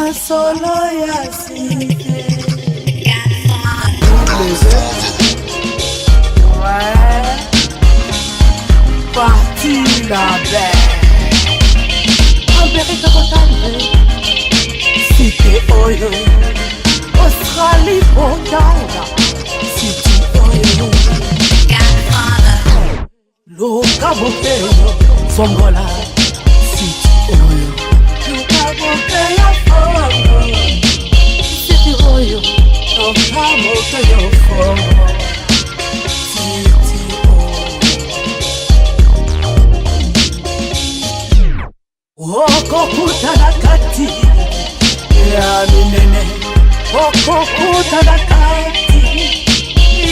masolo ya sike. Ouais. Parti la belle. Amérique totale. Cité Oyo. Australie Boganda. City Oyo. Luka Bokeyo. Songola. City Oyo. Luka Bokeyo. City Oyo. Luka Bokeyo. City Oyo. Okokuta na kati ya minene. Okokuta na kati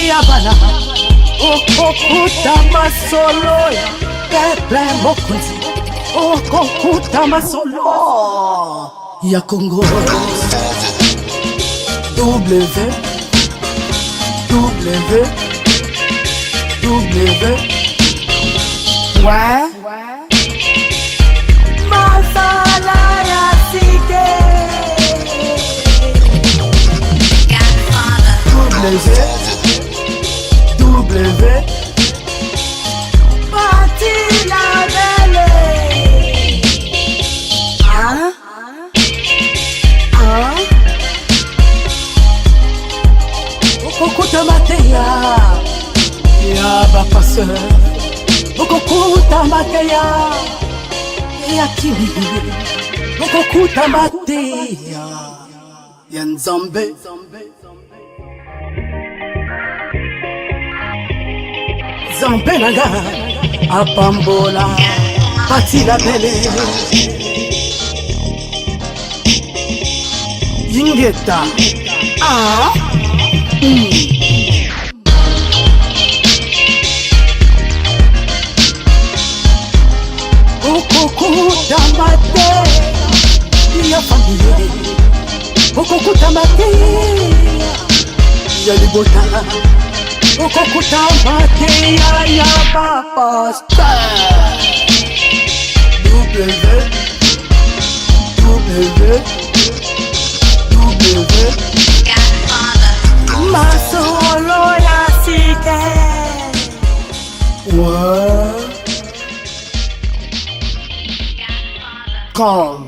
ya bana. Okokuta masolo ya peple mokonzi. Okokuta masolo ya Congo. Ouais. Masala ya sike. Parti la belle. Okokuta mateya ya bapaseur. Okokuta mateya ya kimi. Okokuta mateya ya Nzambe. Nzambe nanga apambola Parti la belle. Yingeta. Okokuta mate ya famille. Okokuta mate ya libota. Okokuta mate ya papa star. Masolo ya sike. Ouais. Comme